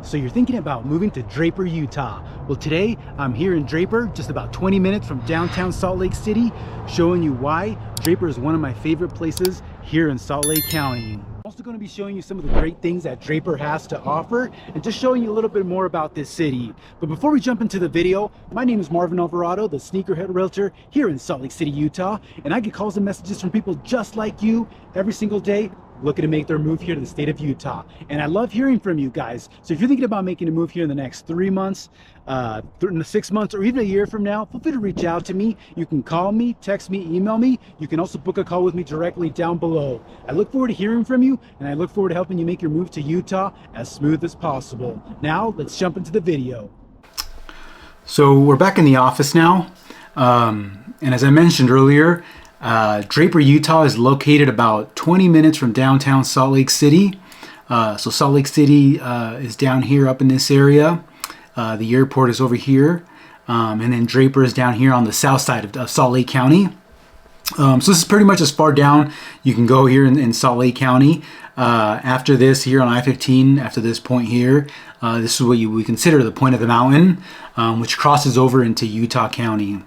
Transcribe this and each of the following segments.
So you're thinking about moving to Draper, Utah. Well, today I'm here in Draper, just about 20 minutes from downtown Salt Lake City, showing you why Draper is one of my favorite places here in Salt Lake County. I'm also going to be showing you some of the great things that Draper has to offer and just showing you a little bit more about this city. But before we jump into the video, my name is Marvin Alvarado, the Sneakerhead Realtor here in Salt Lake City, Utah. And I get calls and messages from people just like you every single day looking to make their move here to the state of Utah. And I love hearing from you guys. So if you're thinking about making a move here in the next 3 months, 6 months, or even a year from now, feel free to reach out to me. You can call me, text me, email me. You can also book a call with me directly down below. I look forward to hearing from you, and I look forward to helping you make your move to Utah as smooth as possible. Now, let's jump into the video. So we're back in the office now. And as I mentioned earlier, Draper, Utah is located about 20 minutes from downtown Salt Lake City. So Salt Lake City is down here up in this area. The airport is over here. And then Draper is down here on the south side of Salt Lake County. So this is pretty much as far down you can go here in Salt Lake County. After this here on I-15, after this point here, this is what we consider the point of the mountain, which crosses over into Utah County.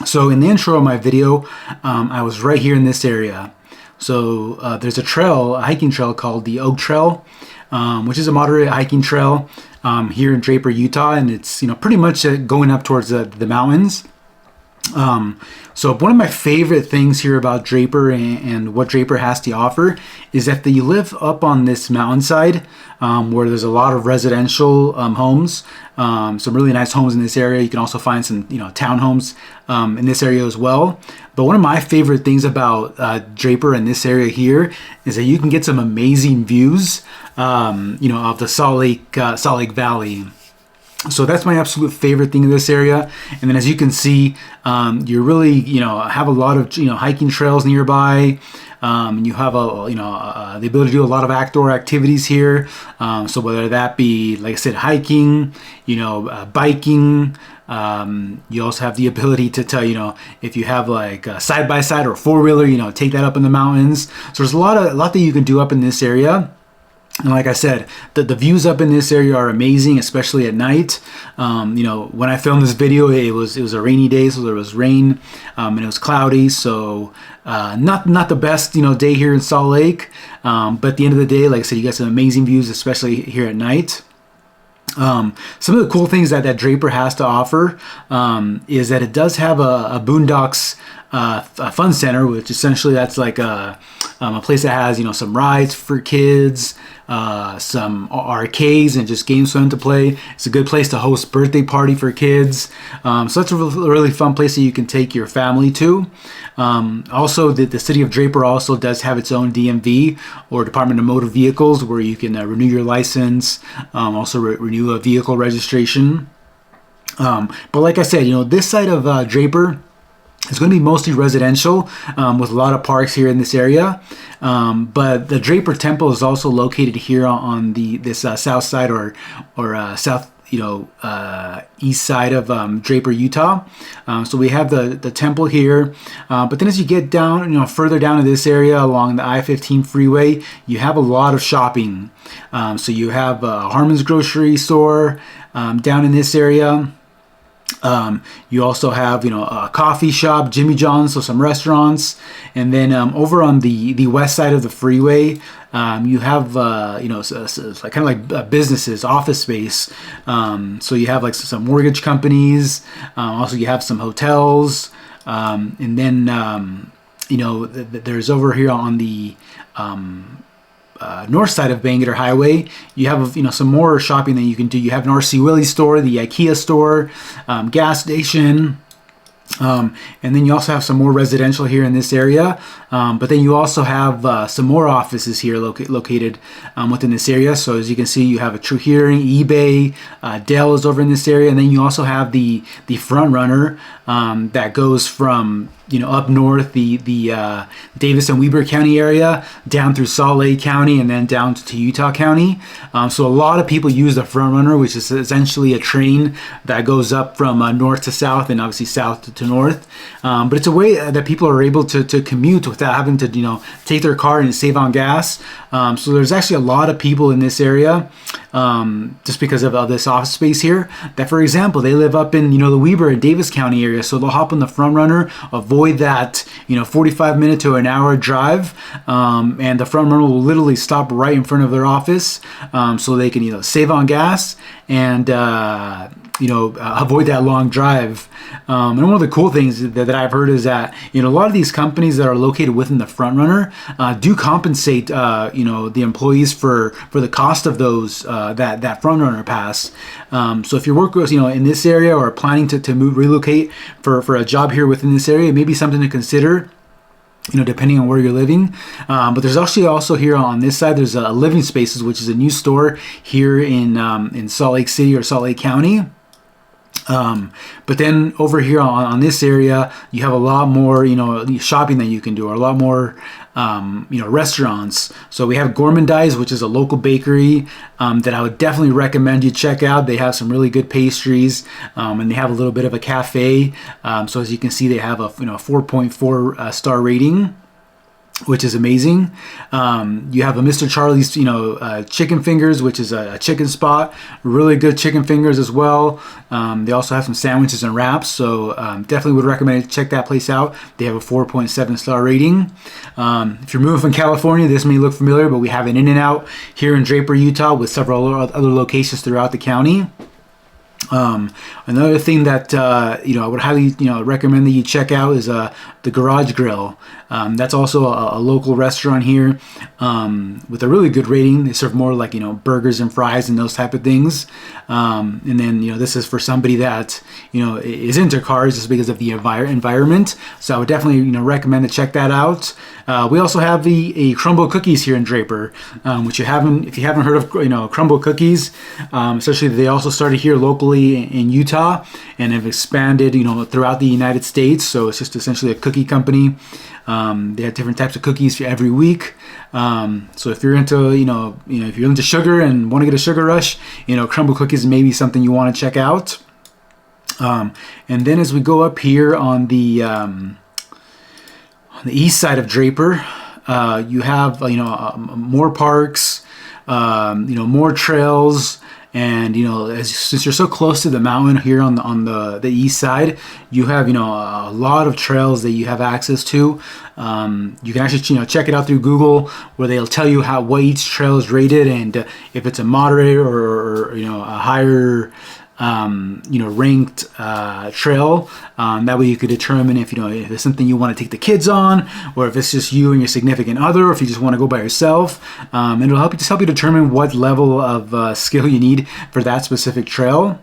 So in the intro of my video, I was right here in this area. So there's a trail, a hiking trail called the Oak Trail, which is a moderate hiking trail here in Draper, Utah, and it's pretty much going up towards the mountains. So one of my favorite things here about Draper and what Draper has to offer is that you live up on this mountainside where there's a lot of residential homes, some really nice homes in this area. You can also find some townhomes in this area as well. But one of my favorite things about Draper and this area here is that you can get some amazing views of the Salt Lake Valley. So that's my absolute favorite thing in this area. And then as you can see, you really, have a lot of, hiking trails nearby. You have the ability to do a lot of outdoor activities here. So whether that be, like I said, hiking, biking, you also have the ability to if you have like a side-by-side or a four-wheeler, take that up in the mountains. So there's a lot that you can do up in this area. And like I said, the views up in this area are amazing, especially at night. When I filmed this video, it was a rainy day, so there was rain, and it was cloudy. So not the best day here in Salt Lake. But at the end of the day, like I said, you got some amazing views, especially here at night. Some of the cool things that Draper has to offer is that it does have a Boondocks fun center, which essentially that's like a place that has some rides for kids, some arcades and just games for them to play. It's a good place to host birthday party for kids. So that's a really fun place that you can take your family to. Also, the city of Draper also does have its own DMV, or Department of Motor Vehicles, where you can renew your license, also renew a vehicle registration. But like I said, this side of Draper, it's going to be mostly residential, with a lot of parks here in this area. But the Draper Temple is also located here on this south side or south east side of Draper, Utah. So we have the temple here. But then as you get down, further down in this area along the I-15 freeway, you have a lot of shopping. So you have Harmon's grocery store down in this area. You also have a coffee shop, Jimmy John's, so some restaurants, and then over on the west side of the freeway, you have kind of like businesses, office space. So you have like some mortgage companies. Also you have some hotels, and then there's over here on the north side of Bangerter Highway, you have some more shopping that you can do. You have an R.C. Willey's store, the IKEA store, gas station, and then you also have some more residential here in this area. But then you also have some more offices here located within this area. So as you can see, you have a True Hearing, eBay, Dell is over in this area, and then you also have the Front Runner that goes from up north, the Davis and Weber County area, down through Salt Lake County, and then down to Utah County. So a lot of people use the Front Runner, which is essentially a train that goes up from north to south, and obviously south to north. But it's a way that people are able to commute without having to, take their car and save on gas. So there's actually a lot of people in this area, just because of this office space here, that, for example, they live up in, the Weber and Davis County area. So they'll hop on the Front Runner, avoid that, 45-minute to an hour drive. And the Front Runner will literally stop right in front of their office, so they can, save on gas and, avoid that long drive. And one of the cool things that I've heard is that, a lot of these companies that are located within the Front Runner do compensate, the employees for the cost of those, that Front Runner pass. So if you're working, in this area or planning to relocate for a job here within this area, it may be something to consider, depending on where you're living. But there's actually also here on this side, there's a Living Spaces, which is a new store here in Salt Lake City or Salt Lake County. But then over here on this area, you have a lot more, shopping that you can do, or a lot more, restaurants. So we have Gourmandize, which is a local bakery that I would definitely recommend you check out. They have some really good pastries, and they have a little bit of a cafe. So as you can see, they have a 4.4 star rating, which is amazing. You have a Mr. Charlie's, chicken fingers, which is a chicken spot. Really good chicken fingers as well. They also have some sandwiches and wraps, so definitely would recommend you check that place out. They have a 4.7 star rating. If you're moving from California, this may look familiar, but we have an In-N-Out here in Draper, Utah, with several other locations throughout the county. Another thing that I would highly recommend that you check out is the Garage Grill. That's also a local restaurant here, with a really good rating. They serve more like burgers and fries and those type of things. And then this is for somebody that is into cars, just because of the environment. So I would definitely recommend to check that out. We also have the Crumble Cookies here in Draper, which if you haven't heard of Crumble Cookies, especially they also started here locally in Utah and have expanded throughout the United States. So it's just essentially a cookie company. They have different types of cookies for every week. So if you're into if you're into sugar and want to get a sugar rush, Crumble Cookies may be something you want to check out. And then as we go up here on the east side of Draper, you have more parks, more trails. And since you're so close to the mountain here on the east side, you have a lot of trails that you have access to. You can actually check it out through Google, where they'll tell you what each trail is rated, and if it's a moderate or a higher ranked trail. That way you could determine if it's something you want to take the kids on, or if it's just you and your significant other, or if you just want to go by yourself. And it'll help you determine what level of skill you need for that specific trail.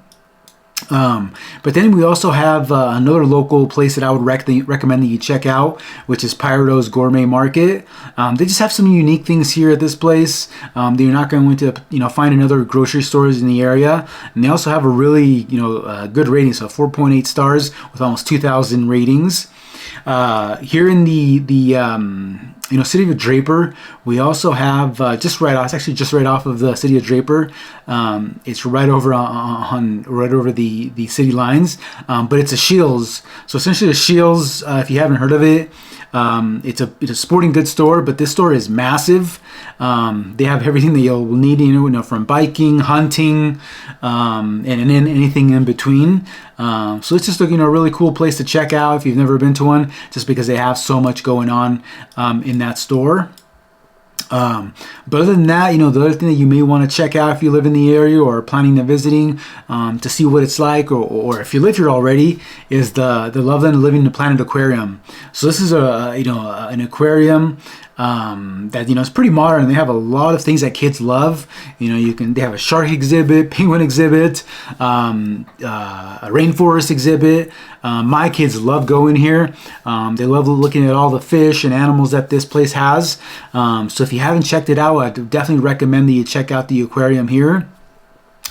But then we also have another local place that I would recommend that you check out, which is Pyro's Gourmet Market. They just have some unique things here at this place that you're not going to find in other grocery stores in the area. And they also have a really good rating, so 4.8 stars with almost 2,000 ratings. Here in the city of Draper, we also have it's actually just right off of the city of Draper. It's right over right over the city lines, but it's a Shields. So essentially a Shields, if you haven't heard of it, it's a sporting goods store, but this store is massive. They have everything that you'll need, from biking, hunting, and anything in between. So it's just a really cool place to check out if you've never been to one, just because they have so much going on in that store. But other than that, the other thing that you may want to check out if you live in the area or are planning on visiting, to see what it's like, or if you live here already, is the Loveland Living the Planet Aquarium. So this is an aquarium that is pretty modern. They have a lot of things that kids love. They have a shark exhibit, penguin exhibit, a rainforest exhibit. My kids love going here. They love looking at all the fish and animals that this place has. So if you haven't checked it out, I definitely recommend that you check out the aquarium here.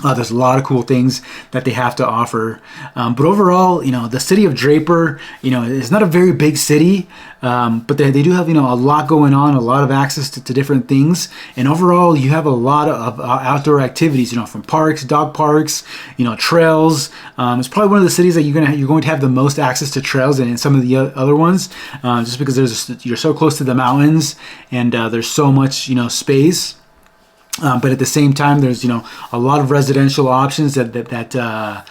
There's a lot of cool things that they have to offer. But overall, the city of Draper, is not a very big city, but they do have, a lot going on, a lot of access to different things. And overall, you have a lot of outdoor activities, from parks, dog parks, trails. It's probably one of the cities that you're going to have the most access to trails than in some of the other ones, just because you're so close to the mountains and there's so much, space. But at the same time, there's a lot of residential options that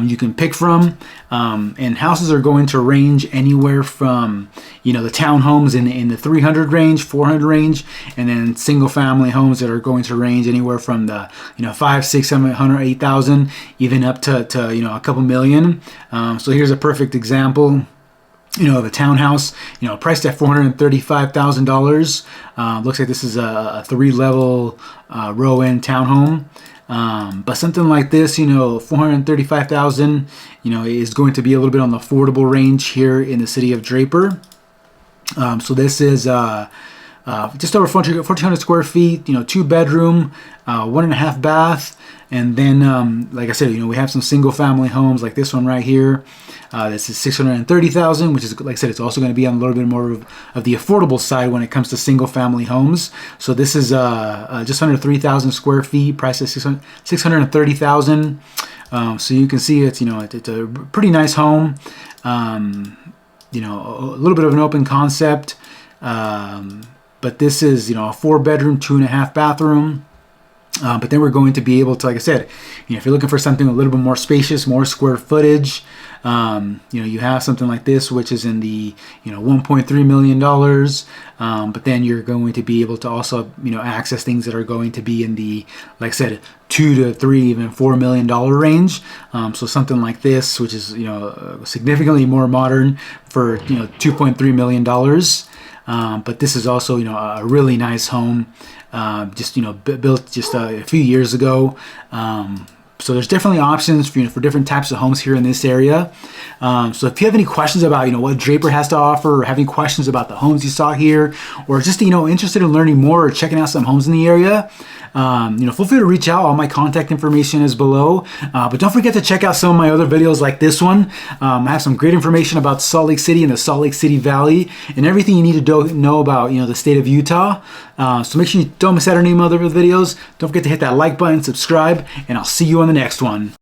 you can pick from, and houses are going to range anywhere from the townhomes in the 300 range, 400 range, and then single family homes that are going to range anywhere from the 5, 6, 700, 8,000, even up to a couple million. So here's a perfect example. Of a townhouse, priced at $435,000. Looks like this is a 3-level row-end townhome. But something like this, $435,000, is going to be a little bit on the affordable range here in the city of Draper. So this is just over 1,400 square feet, 2-bedroom, 1.5 bath. And then, like I said, we have some single family homes like this one right here. This is $630,000, which is, like I said, it's also going to be on a little bit more of the affordable side when it comes to single family homes. So this is just under 3,000 square feet, priced at $630,000. So you can see it's a pretty nice home. A little bit of an open concept, but this is a 4-bedroom, 2.5 bathroom. But then we're going to be able to, like I said, if you're looking for something a little bit more spacious, more square footage, you have something like this, which is in the, $1.3 million. But then you're going to be able to also, access things that are going to be in the, like I said, $2 to $3, even $4 million range. So something like this, which is, significantly more modern for, $2.3 million. But this is also, a really nice home, just, built just a few years ago. So there's definitely options for different types of homes here in this area. So if you have any questions about, what Draper has to offer, or have any questions about the homes you saw here, or just, interested in learning more or checking out some homes in the area, feel free to reach out. All my contact information is below. But don't forget to check out some of my other videos like this one. I have some great information about Salt Lake City and the Salt Lake City Valley and everything you need to know about, the state of Utah. So make sure you don't miss out on any other videos. Don't forget to hit that like button, subscribe, and I'll see you on the next one.